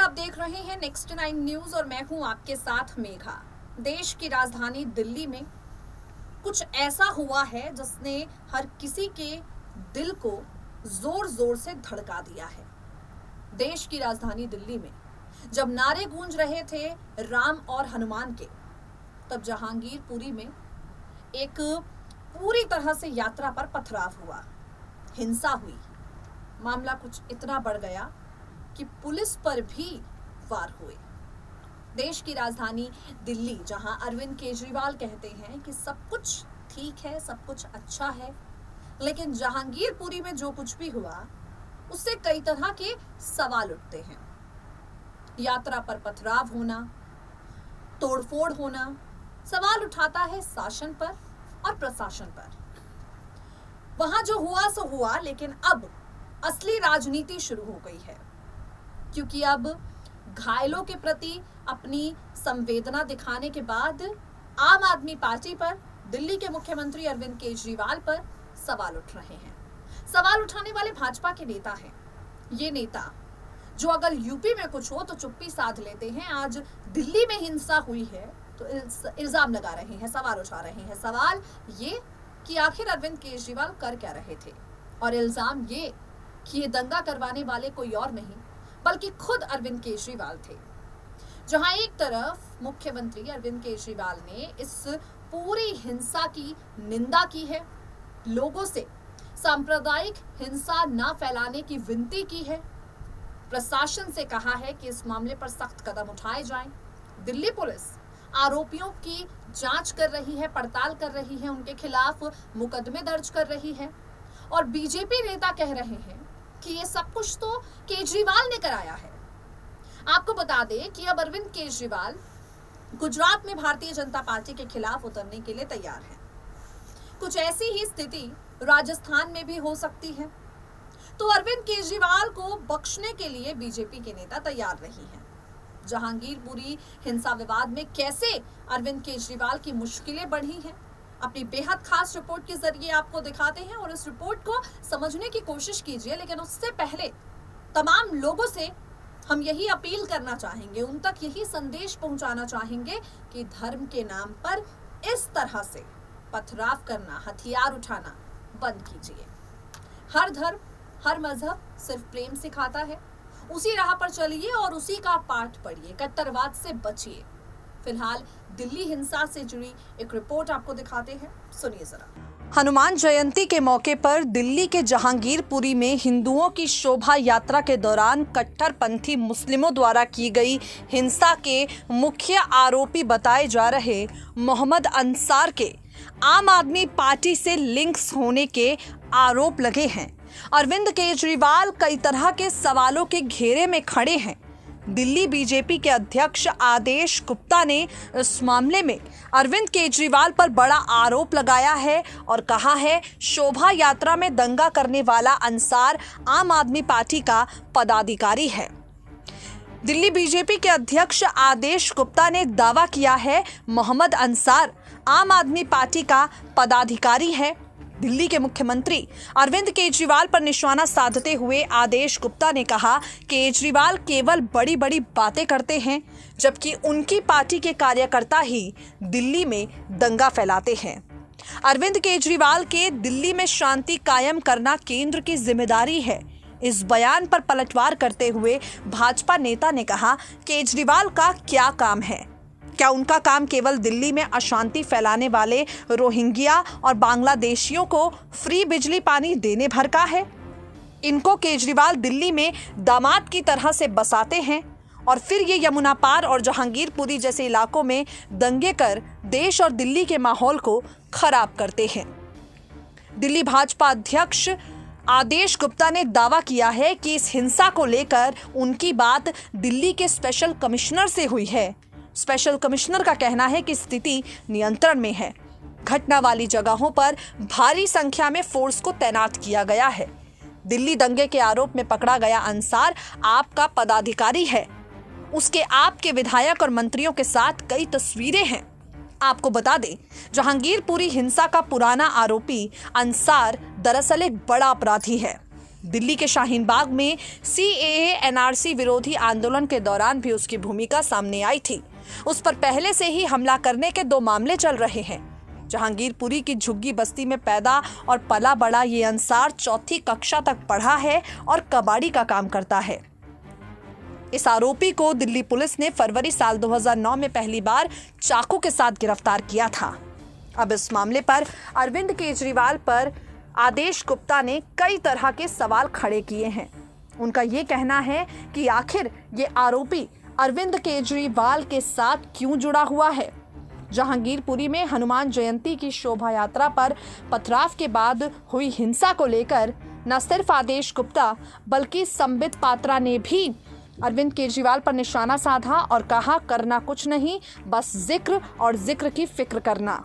आप देख रहे हैं नेक्स्ट 9 न्यूज और मैं हूं आपके साथ मेघा। देश की राजधानी दिल्ली में कुछ ऐसा हुआ है जिसने हर किसी के दिल को जोर जोर से धड़का दिया है। देश की राजधानी दिल्ली में जब नारे गूंज रहे थे राम और हनुमान के, तब जहांगीरपुरी में एक पूरी तरह से यात्रा पर पथराव हुआ, हिंसा हुई। मामला कुछ इतना बढ़ गया कि पुलिस पर भी वार हुए। देश की राजधानी दिल्ली, जहां अरविंद केजरीवाल कहते हैं कि सब कुछ ठीक है, सब कुछ अच्छा है, लेकिन जहांगीरपुरी में जो कुछ भी हुआ उससे कई तरह के सवाल उठते हैं। यात्रा पर पथराव होना, तोड़फोड़ होना, सवाल उठाता है शासन पर और प्रशासन पर। वहां जो हुआ सो हुआ, लेकिन अब असली राजनीति शुरू हो गई है, क्योंकि अब घायलों के प्रति अपनी संवेदना दिखाने के बाद आम आदमी पार्टी पर, दिल्ली के मुख्यमंत्री अरविंद केजरीवाल पर सवाल उठ रहे हैं। सवाल उठाने वाले भाजपा के नेता हैं। ये नेता जो अगर यूपी में कुछ हो तो चुप्पी साध लेते हैं, आज दिल्ली में हिंसा हुई है तो इल्जाम लगा रहे हैं, सवाल उठा रहे हैं। सवाल ये कि आखिर अरविंद केजरीवाल कर क्या रहे थे, और इल्जाम ये कि ये दंगा करवाने वाले कोई और नहीं बल्कि खुद अरविंद केजरीवाल थे। जहां एक तरफ मुख्यमंत्री अरविंद केजरीवाल ने इस पूरी हिंसा की निंदा की है, लोगों से सांप्रदायिक हिंसा न फैलाने की विनती की है, प्रशासन से कहा है कि इस मामले पर सख्त कदम उठाए जाएं। दिल्ली पुलिस आरोपियों की जांच कर रही है, पड़ताल कर रही है, उनके खिलाफ मुकदमे दर्ज कर रही है, और बीजेपी नेता कह रहे हैं कि ये सब कुछ तो केजरीवाल ने कराया है। आपको बता दें कि अब अरविंद केजरीवाल गुजरात में भारतीय जनता पार्टी के खिलाफ उतरने के लिए तैयार हैं। कुछ ऐसी ही स्थिति राजस्थान में भी हो सकती है, तो अरविंद केजरीवाल को बख्शने के लिए बीजेपी के नेता तैयार नहीं हैं। जहांगीरपुरी हिंसा विवाद में कैसे अरविंद केजरीवाल की मुश्किलें बढ़ी हैं, अपनी बेहद खास रिपोर्ट के जरिए आपको दिखाते हैं, और इस रिपोर्ट को समझने की कोशिश कीजिए। लेकिन उससे पहले तमाम लोगों से हम यही अपील करना चाहेंगे, उन तक यही संदेश पहुंचाना चाहेंगे कि धर्म के नाम पर इस तरह से पथराव करना, हथियार उठाना बंद कीजिए। हर धर्म, हर मजहब सिर्फ प्रेम सिखाता है, उसी राह पर चलिए और उसी का पाठ पढ़िए, कट्टरवाद से बचिए। फिलहाल दिल्ली हिंसा से जुड़ी एक रिपोर्ट आपको दिखाते हैं, सुनिए जरा। हनुमान जयंती के मौके पर दिल्ली के जहांगीरपुरी में हिंदुओं की शोभा यात्रा के दौरान कट्टरपंथी मुस्लिमों द्वारा की गई हिंसा के मुख्य आरोपी बताए जा रहे मोहम्मद अंसार के आम आदमी पार्टी से लिंक्स होने के आरोप लगे हैं। अरविंद केजरीवाल कई तरह के सवालों के घेरे में खड़े हैं। दिल्ली बीजेपी के अध्यक्ष आदेश गुप्ता ने इस मामले में अरविंद केजरीवाल पर बड़ा आरोप लगाया है और कहा है शोभा यात्रा में दंगा करने वाला अंसार आम आदमी पार्टी का पदाधिकारी है। दिल्ली बीजेपी के अध्यक्ष आदेश गुप्ता ने दावा किया है मोहम्मद अंसार आम आदमी पार्टी का पदाधिकारी है। दिल्ली के मुख्यमंत्री अरविंद केजरीवाल पर निशाना साधते हुए आदेश गुप्ता ने कहा केजरीवाल केवल बड़ी बड़ी बातें करते हैं, जबकि उनकी पार्टी के कार्यकर्ता ही दिल्ली में दंगा फैलाते हैं। अरविंद केजरीवाल के दिल्ली में शांति कायम करना केंद्र की जिम्मेदारी है। इस बयान पर पलटवार करते हुए भाजपा नेता ने कहा केजरीवाल का क्या काम है? क्या उनका काम केवल दिल्ली में अशांति फैलाने वाले रोहिंग्या और बांग्लादेशियों को फ्री बिजली पानी देने भर का है? इनको केजरीवाल दिल्ली में दामाद की तरह से बसाते हैं और फिर ये यमुना पार और जहांगीरपुरी जैसे इलाकों में दंगे कर देश और दिल्ली के माहौल को खराब करते हैं। दिल्ली भाजपा अध्यक्ष आदेश गुप्ता ने दावा किया है कि इस हिंसा को लेकर उनकी बात दिल्ली के स्पेशल कमिश्नर से हुई है। स्पेशल कमिश्नर का कहना है कि स्थिति नियंत्रण में है। घटना वाली जगहों पर भारी संख्या में फोर्स को तैनात किया गया है। दिल्ली दंगे के आरोप में पकड़ा गया अंसार आप का पदाधिकारी है। उसके आप के विधायक और मंत्रियों के साथ कई तस्वीरें हैं। आपको बता दें, जहांगीरपुरी हिंसा का पुराना आरोपी अंसार दरअसल एक बड़ा अपराधी है। दिल्ली के शाहीन बाग में CAA NRC विरोधी आंदोलन के दौरान भी उसकी भूमिका सामने आई थी। उस पर पहले से ही हमला करने के 2 मामले चल रहे हैं। जहांगीरपुरी की झुग्गी बस्ती में पैदा और पला बड़ा ये अंसार 4वीं कक्षा तक पढ़ा है और कबाड़ी का काम करता है। इस आरोपी को दिल्ली पुलिस ने फरवरी साल 2009 में पहली बार चाकू के साथ गिरफ्तार किया था। अब इस मामले पर अरविंद केजरीवाल पर आदेश गुप्ता ने कई तरह के सवाल खड़े किए हैं। उनका ये कहना है कि आखिर ये आरोपी अरविंद केजरीवाल के साथ क्यों जुड़ा हुआ है। जहांगीरपुरी में हनुमान जयंती की शोभा यात्रा पर पथराव के बाद हुई हिंसा को लेकर न सिर्फ आदेश गुप्ता बल्कि संबित पात्रा ने भी अरविंद केजरीवाल पर निशाना साधा और कहा, करना कुछ नहीं, बस जिक्र और जिक्र की फिक्र करना।